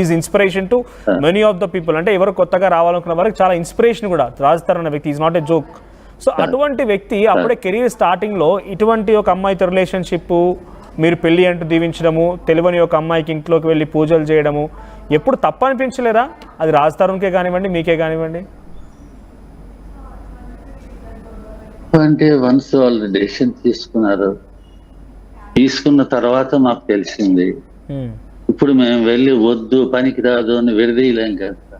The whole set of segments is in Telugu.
Is inspiration to many of the people. అంటే ఎవరు కొత్తగా రావాలనుకున్న వారికి చాలా ఇన్స్పిరేషన్ కూడా. రాజ్ తరుణ్ అనే వ్యక్తి is not a joke. So అటువంటి వ్యక్తి అప్పుడే కెరీర్ స్టార్టింగ్లో ఇటువంటి ఒక అమ్మాయితో రిలేషన్షిప్, మీరు పెళ్ళి అంటూ దీవించడము, తెలియని ఒక అమ్మాయికి ఇంట్లోకి వెళ్ళి పూజలు చేయడము ఎప్పుడు తప్పు అనిపించలేదా? అది రాజ్ తరుణ్కే కానివ్వండి, మీకే కానివ్వండి. అంటే వన్స్ వాళ్ళు డెసిషన్ తీసుకున్న తర్వాత మాకు తెలిసింది. ఇప్పుడు మేము వెళ్ళి వద్దు పనికి రాదు అని విడదీయలేం కదా.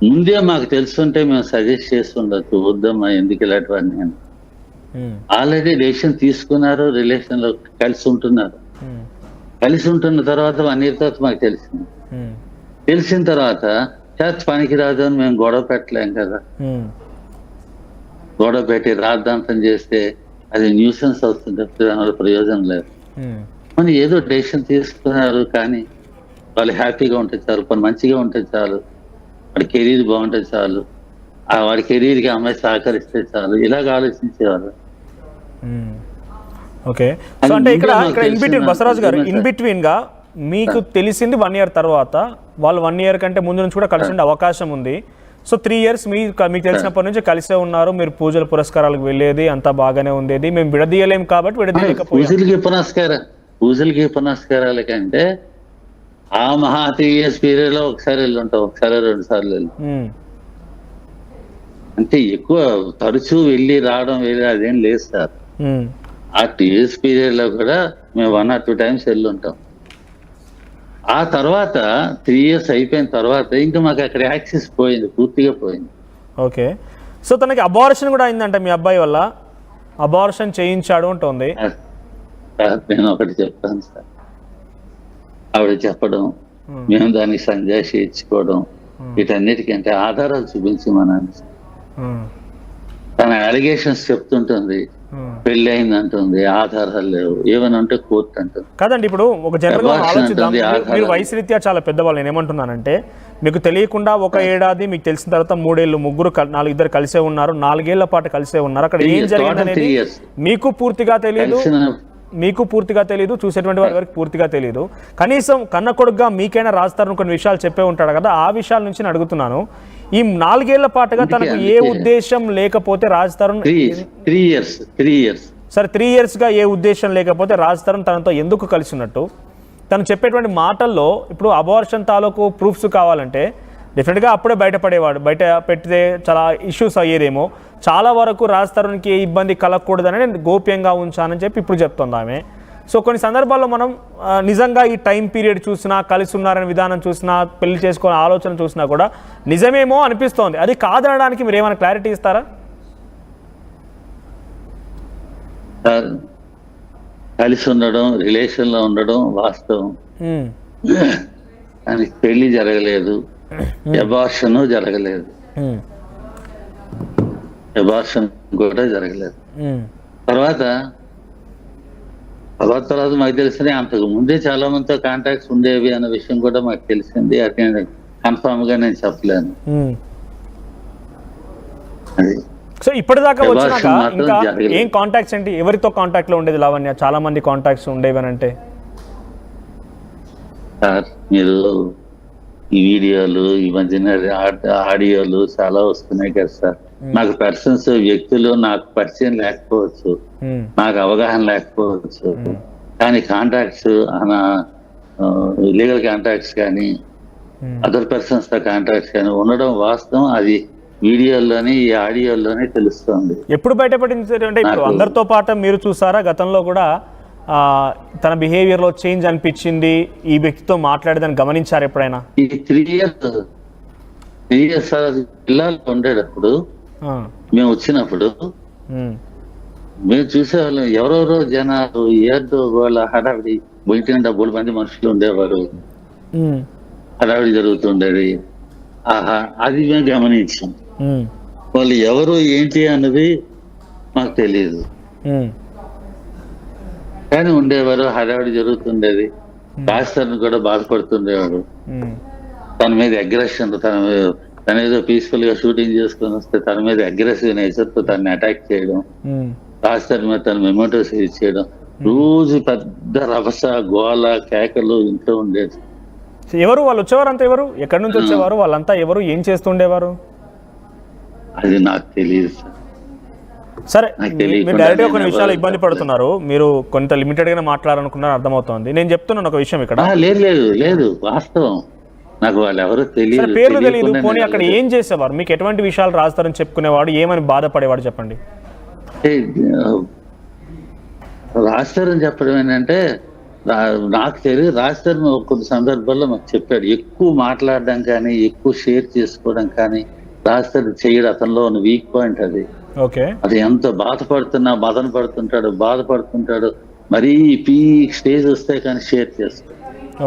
ముందే మాకు తెలుసుంటే మేము సజెస్ట్ చేస్తుండొచ్చు, వద్దమ్మా ఎందుకు ఇలాంటివన్నీ అని. ఆల్రెడీ డెసిషన్ తీసుకున్నారు, రిలేషన్ లో కలిసి ఉంటున్నారు. కలిసి ఉంటున్న తర్వాత 1 year తర్వాత మాకు తెలిసింది. తెలిసిన తర్వాత చర్చ్ పనికి రాదు అని మేము గొడవ పెట్టలేం కదా. గొడవ పెట్టి రాద్ధాంతం చేస్తే అది న్యూసెన్స్ అవుతుంది, దానివల్ల ప్రయోజనం లేదు. మనం ఏదో డెసిషన్ తీసుకున్నారు, కానీ వాళ్ళు హ్యాపీగా ఉంటే చాలు, పని మంచిగా ఉంటే చాలు, వాడి కెరీర్ బాగుంటే చాలు, వాడి కెరీర్కి అమ్మాయి సహకరిస్తే చాలు, ఇలాగ ఆలోచించేవాళ్ళు. ఓకే. సో అంటే ఇక్కడ ఇన్ బిట్వీన్ బసవరాజు గారు, ఇన్ బిట్వీన్ గా మీకు తెలిసింది 1 year తర్వాత, వాళ్ళు 1 year కంటే ముందు నుంచి కూడా కలిసి ఉండే అవకాశం ఉంది. సో 3 years మీకు తెలిసినప్పటి నుంచి కలిసే ఉన్నారు, మీరు పూజల పురస్కారాలకు వెళ్ళేది అంతా బాగానే ఉండేది. మేము విడదీయలేం కాబట్టి విడదీయలేకపోయాం. పూజలకి పునస్కారాల కంటే ఆ మహా 3 years పీరియడ్ లో ఒకసారి వెళ్ళి ఉంటాం, ఒకసారి 2 సార్లు వెళ్ళి. అంటే ఎక్కువ తరచూ వెళ్ళి రావడం అదేం లేదు సార్. ఆ 2 years పీరియడ్ లో కూడా మేము 1 or 2 times వెళ్ళి ఉంటాం. ఆ తర్వాత 3 years అయిపోయిన తర్వాత ఇంకా మాకు అక్కడ యాక్సెస్ పోయింది, పూర్తిగా పోయింది. ఓకే. సో తనకి అబార్షన్ కూడా అయిందంట మీ అబ్బాయి వల్ల, అబార్షన్ చేయించాడు ఉంటుంది. నేను ఒకటి చెప్తాను సార్, ఆవిడ చెప్పడం, మేము దానికి సంజాషి ఇచ్చుకోవడం, వీటన్నిటికంటే ఆధారాలు చూపించి తన అలిగేషన్స్ చెప్తుంటుంది, పెళ్లి అయింది అంటుంది, ఆధారాలు లేవు, ఏమైనా ఉంటే కోర్టు అంటుంది. కాదండి, ఇప్పుడు ఒక జనరల్ ఆలోచిద్దాం. మీరు వయసు రీత్యా చాలా పెద్దవాళ్ళు. నేను ఏమంటున్నానంటే, మీకు తెలియకుండా 1 ఏడాది, మీకు తెలిసిన తర్వాత 3 ఏళ్ళు, 3 ఇద్దరు కలిసే ఉన్నారు, 4 ఏళ్ల పాటు కలిసే ఉన్నారు. అక్కడ ఏం జరిగిందనేది మీకు పూర్తిగా తెలియదు, చూసేటువంటి వారి వరకు పూర్తిగా తెలియదు. కనీసం కన్న కొడుకుగా మీకైనా రాజ్ తరుణ్ కొన్ని విషయాలు చెప్పే ఉంటాడు కదా, ఆ విషయాల నుంచి నేను అడుగుతున్నాను. ఈ 4 ఏళ్ల పాటుగా తనకు ఏ ఉద్దేశం లేకపోతే రాజ్ తరుణ్ 3 years సరే 3 years గా ఏ ఉద్దేశం లేకపోతే రాజ్ తరుణ్ తనతో ఎందుకు కలిసి ఉన్నట్టు? తను చెప్పేటువంటి మాటల్లో ఇప్పుడు అబార్షన్ తాలూకు ప్రూఫ్స్ కావాలంటే డెఫినెట్గా అప్పుడే బయటపడేవాడు, బయట పెడితే చాలా ఇష్యూస్ అయ్యేదేమో. చాలా వరకు రాజ్ తరుణ్కి ఇబ్బంది కలగకూడదని నేను గోప్యంగా ఉంచానని చెప్పి ఇప్పుడు చెప్తుంది ఆమె. సో కొన్ని సందర్భాల్లో మనం నిజంగా ఈ టైం పీరియడ్ చూసినా, కలిసి ఉన్నారనే విధానం చూసినా, పెళ్లి చేసుకునే ఆలోచన చూసినా కూడా నిజమేమో అనిపిస్తోంది. అది కాదనడానికి మీరు ఏమైనా క్లారిటీ ఇస్తారా? కలిసి ఉండడం, రిలేషన్ లో ఉండడం వాస్తవం, కానీ పెళ్లి జరగలేదు, అబార్షన్ జరగలేదు, అబార్షన్ కూడా జరగలేదు. తర్వాత మాకు తెలిసింది, అంతకు ముందే చాలా మందితో కాంటాక్ట్స్ ఉండేవి అన్న విషయం కూడా మాకు తెలిసింది. అది కన్ఫర్మ్ గా నేను చెప్పలేను. అది సో ఇప్పటిదాకా వచ్చినాక ఇంకా ఏం కాంటాక్ట్స్ ఏంటి? ఎవరితో కాంటాక్ట్ లో ఉండేది లావణ్య? చాలా మంది కాంటాక్ట్స్ ఉండేవి అని అంటే సార్, మీరు ఈ వీడియోలు, ఈ మధ్యన ఆడియోలు చాలా వస్తున్నాయి కదా సార్. నాకు పర్సన్స్, వ్యక్తులు నాకు పరిచయం లేకపోవచ్చు, నాకు అవగాహన లేకపోవచ్చు, కానీ కాంటాక్ట్స్, లీగల్ కాంటాక్ట్స్ కానీ అదర్ పర్సన్స్ తో కాంటాక్ట్స్ కానీ ఉండడం వాస్తవం. అది వీడియోల్లోని, ఈ ఆడియోల్లోనే తెలుస్తుంది. ఎప్పుడు బయటపడింది అంటే ఇప్పుడు అందరితో పాటు మీరు చూసారా? గతంలో కూడా తన బిహేవియర్ లో చేంజ్ అనిపించింది, ఈ వ్యక్తితో మాట్లాడేదని గమనించారు ఎప్పుడైనా? ఈ 3 years పిల్లలు ఉండేటప్పుడు, మేము వచ్చినప్పుడు మేము చూసేవాళ్ళం, ఎవరెవరో జనాలు ఏదో వాళ్ళ హడావిడి, బయట డబ్బులు మంది మనుషులు ఉండేవారు, హడావిడి జరుగుతుండేది. అది మేము గమనించాం. వాళ్ళు ఎవరు ఏంటి అన్నది మాకు తెలియదు, కానీ ఉండేవారు, హడావిడి జరుగుతుండేది. రాజస్థాన్ కూడా బాధపడుతుండేవాడు, తన మీద అగ్రెషన్, తన ఏదో పీస్ఫుల్ గా షూటింగ్ చేసుకొని వస్తే తన మీద అగ్రెసివ్ నేచర్ తో తనని అటాక్ చేయడం, రాజస్థాన్ మీద తన మెమోటోస్ ఇచ్చేయడం, రోజు పెద్ద రభస, గోల, కేకలు ఇంట్లో ఉండేది. ఎవరు వాళ్ళు వచ్చేవారు అంతా? ఎవరు ఎక్కడి నుంచి వచ్చేవారు వాళ్ళంతా? ఎవరు ఏం చేస్తుండేవారు? అది నాకు తెలియదు సార్. సరే, మీరు డైరెక్ట్గా కొన్ని విషయాలు ఇబ్బంది పడుతున్నారు, మీరు కొంత లిమిటెడ్గానే మాట్లాడాలనుకున్నారు, అర్థమవుతోంది. నేను చెప్తున్నాను ఒక విషయం ఇక్కడ. లేదు వాస్తవం, నాకు వాళ్ళు ఎవరో తెలియదు, పేర్లు తెలియదు. పోనీ అక్కడ ఏం చేసేవారు? మీకు ఎటువంటి విషయాలు రాస్తారని చెప్పుకునేవాడు, ఏమని బాధపడేవాడు చెప్పండి. రాస్తారని చెప్పడం ఏంటంటే నాకు తెలియదు. రాస్తారు కొన్ని సందర్భాల్లో మాకు చెప్పాడు. ఎక్కువ మాట్లాడడం కానీ ఎక్కువ షేర్ చేసుకోవడం కానీ రాస్తారు చేయడు. అతనిలో ఉన్న వీక్ పాయింట్ అది. ఓకే, అది ఎంత బాధపడుతుంటాడు మరీ పీక్ స్టేజ్ వస్తే కానీ షేర్ చేస్తాడు.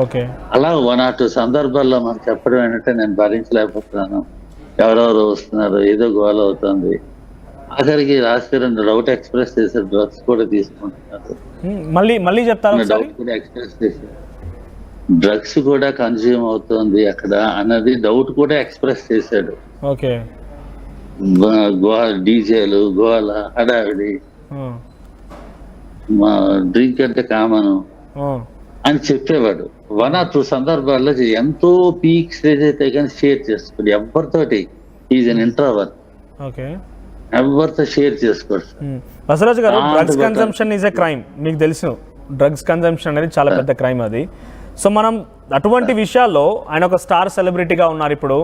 ఓకే, అలా 1 or 2 సందర్భాల్లో మనకు చెప్పడం ఏంటంటే నేను భరించలేకపోతున్నాను, ఎవరెవరు వస్తున్నారు, ఏదో గోల అవుతుంది. ఆఖరికి రాజకీయ డౌట్ ఎక్స్ప్రెస్ చేశారు, డ్రగ్స్ కూడా తీసుకుంటున్నారు. మళ్ళీ చెప్తారు. డౌట్ కూడా ఎక్స్ప్రెస్ చేశారు, డ్రగ్స్ కూడా కన్జ్యూమ్ అవుతుంది అక్కడ అన్నది డౌట్ కూడా ఎక్స్ప్రెస్ చేశాడు. ఓకే, డీజేలు, గోల, హడావిడి, డ్రింక్ అంటే కామను అని చెప్పేవాడు. 1 or 2 సందర్భాల్లో ఎంతో పీక్ స్టేజ్ అయితే కానీ షేర్ చేసుకోడు ఎవరితోటి. Is an introvert. ఓకే, ఎవరితో షేర్ చేసుకోడు. బసవరాజు గారు, drugs consumption is a crime. మీకు తెలుసు, డ్రగ్స్ కన్సంప్షన్ అనేది చాలా పెద్ద క్రైమ్ అది. సో మనం అటువంటి విషయాల్లో ఆయన ఒక స్టార్ సెలబ్రిటీగా ఉన్నారు, ఇప్పుడు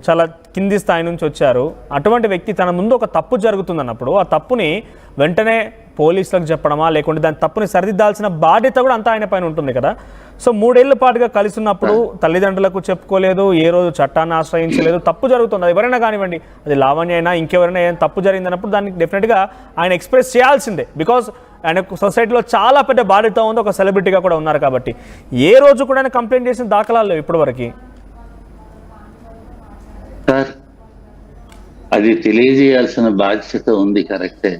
చాలా కింది స్థాయి నుంచి వచ్చారు. అటువంటి వ్యక్తి తన ముందు ఒక తప్పు జరుగుతుందన్నప్పుడు ఆ తప్పుని వెంటనే పోలీసులకు చెప్పడమా, లేకుంటే దాని తప్పుని సరిదిద్దాల్సిన బాధ్యత కూడా అంతా ఆయన పైన ఉంటుంది కదా. సో 3 ఏళ్ల పాటుగా కలిసి ఉన్నప్పుడు తల్లిదండ్రులకు చెప్పుకోలేదు, ఏ రోజు చట్టాన్ని ఆశ్రయించలేదు. తప్పు జరుగుతుంది, అది ఎవరైనా కానివ్వండి, అది లావణ్య అయినా ఇంకెవరైనా ఏం తప్పు జరిగిందన్నప్పుడు దాన్ని డెఫినెట్గా ఆయన ఎక్స్ప్రెస్ చేయాల్సిందే. బికాజ్ ఆయన సొసైటీలో చాలా పెద్ద బాధ్యత ఉంది, ఒక సెలబ్రిటీగా కూడా ఉన్నారు కాబట్టి. ఏ రోజు కూడా ఆయన కంప్లైంట్ చేసిన దాఖలాలు లేవు ఇప్పటివరకు. సార్, అది తెలియజేయాల్సిన బాధ్యత ఉంది, కరెక్టే.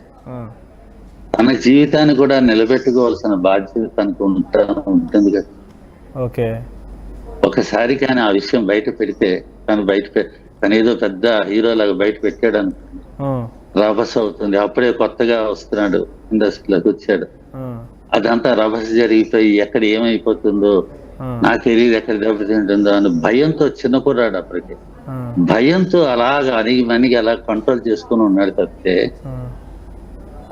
తన జీవితాన్ని కూడా నిలబెట్టుకోవాల్సిన బాధ్యత తనకు ఉంటుంది కదా. ఓకే, ఒకసారి కానీ ఆ విషయం బయట పెడితే తను ఏదో పెద్ద హీరోలాగా బయట పెట్టాడు అనుకోండి, రభస అవుతుంది. అప్పుడే కొత్తగా వస్తున్నాడు, ఇండస్ట్రీలోకి వచ్చాడు, అదంతా రభస జరిగిపోయి ఎక్కడ ఏమైపోతుందో, నా కెరీర్ ఎక్కడ దెబ్బతింటుందో అని భయంతో, చిన్న కుర్రాడు అప్పటికి, భయంతో అలాగా అణిగి అలా కంట్రోల్ చేసుకుని ఉన్నాడు తప్పితే.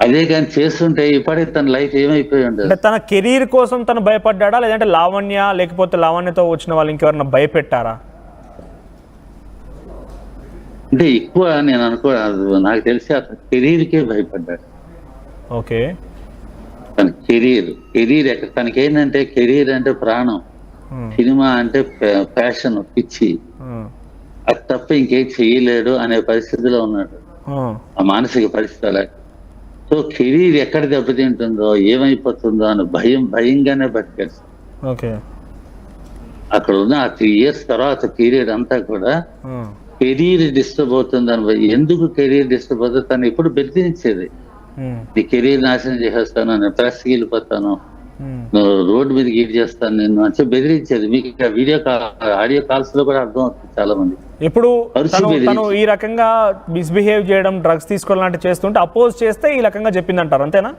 అదే కానీ చేస్తుంటే ఇప్పటికి తన లైఫ్ ఏమైపోయి ఉంటుంది. తన కెరీర్ కోసం తను భయపడ్డా, లేదంటే లావణ్య, లేకపోతే లావణ్యతో వచ్చిన వాళ్ళు ఇంకెవరన్నా భయపెట్టారా? అంటే ఎక్కువ నేను నాకు తెలిసి అతను కెరీర్కే భయపడ్డాడు. ఓకే, తన కెరీర్ ఎక్కడ, తనకేంటంటే కెరీర్ అంటే ప్రాణం, సినిమా అంటే ప్యాషన్, పిచ్చి, అది తప్ప ఇంకేం చెయ్యలేడు అనే పరిస్థితిలో ఉన్నాడు. ఆ మానసిక పరిస్థితి అలా. సో కెరీర్ ఎక్కడ దెబ్బతింటుందో, ఏమైపోతుందో అని భయంగానే బతికాడు. అక్కడ ఉన్న ఆ 3 years తర్వాత కెరీర్ అంతా కూడా కెరీర్ డిస్టర్బ్ అవుతుందని. ఎందుకు కెరీర్ డిస్టర్బ్ అవుతుంది? తను ఎప్పుడు బెదిరించేది, నీ కెరీర్ నాశనం చేసేస్తాను, నేను ప్రెస్కి వెళ్ళిపోతాను, రోడ్డు మీద గీట్ చేస్తాను నిన్ను అని బెదిరించేది. మీకు ఆడియో కాల్స్ లో కూడా అర్థం అవుతుంది చాలా మంది. ఇప్పుడు తను ఈ రకంగా మిస్బిహేవ్ చేయడం, డ్రగ్స్ తీసుకోవడం లాంటి చేస్తుంటే అపోజ్ చేస్తే ఈ రకంగా చెప్పిందంటారు, అంతేనా?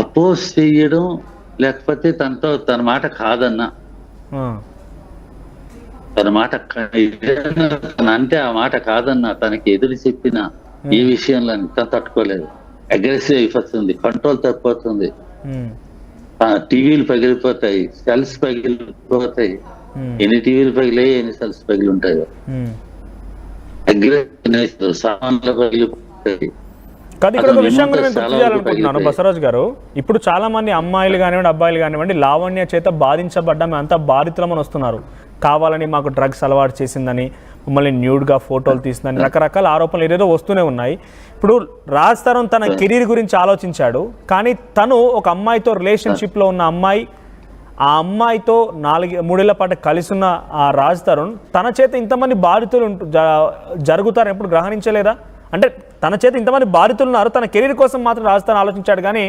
అపోజ్ చేయడం, లేకపోతే తన మాట కాదన్నా, తన మాట అంటే ఆ మాట కాదన్నా, తనకి ఎదురు చెప్పిన ఏ విషయంలో తను తట్టుకోలేదు, అగ్రెసివ్ అయిపోతుంది, కంట్రోల్ తప్పిపోతుంది, టీవీలు పగిలిపోతాయి, సెల్స్ పగిలిపోతాయి. ఎన్ని టీవీలు పగిలాయి, ఎన్ని సెల్స్ పగిలి ఉంటాయో. అగ్రెసివ్ సామాన్లు పగిలిపోతాయి. కానీ ఇక్కడ ఒక విషయం కూడా నేను గుర్తు చేయాలనుకుంటున్నాను బసవరాజు గారు. ఇప్పుడు చాలా మంది అమ్మాయిలు కానివ్వండి, అబ్బాయిలు కానివ్వండి, లావణ్య చేత బాధించబడ్డా మేము అంతా బాధితులమని వస్తున్నారు. కావాలని మాకు డ్రగ్స్ అలవాటు చేసిందని, మమ్మల్ని న్యూడ్గా ఫోటోలు తీసిందని, రకరకాల ఆరోపణలు ఏదో వస్తూనే ఉన్నాయి. ఇప్పుడు రాజ్ తరుణ్ తన కెరీర్ గురించి ఆలోచించాడు, కానీ తను ఒక అమ్మాయితో రిలేషన్షిప్లో ఉన్న అమ్మాయి, ఆ అమ్మాయితో 3 ఏళ్ల పాటు కలిసి ఉన్న ఆ రాజ్ తరుణ్ తన చేత ఇంతమంది బాధితులు జరుగుతారు ఎప్పుడు గ్రహణించలేదా? అంటే తన చేత ఇంతమంది బాధితులు ఉన్నారు, తన కెరీర్ కోసం మాత్రం రాజ్ తరుణ్ ఆలోచించాడు కానీ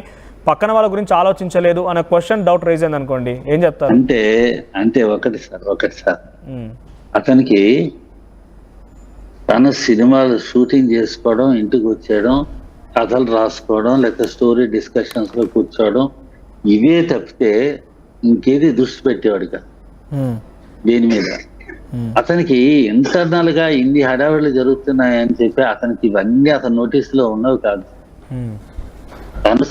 పక్కన వాళ్ళ గురించి ఆలోచించలేదు అనే క్వశ్చన్, డౌట్ రైజ్ అయింది అనుకోండి, ఏం చెప్తారు? అంటే ఒకటి సార్ అతనికి తన సినిమాలు షూటింగ్ చేసుకోవడం, ఇంటికి వచ్చేయడం, కథలు రాసుకోవడం, లేకపోతే స్టోరీ డిస్కషన్స్ లో కూర్చోవడం, ఇవే తప్పితే ఇంకేది దృష్టి పెట్టేవాడు కాదు దీని మీద. అతనికి ఇంటర్నల్ గా ఇన్ని హడావిడులు జరుగుతున్నాయని చెప్పి అతనికి ఇవన్నీ అతని నోటీసులో ఉన్నవి కాదు. తను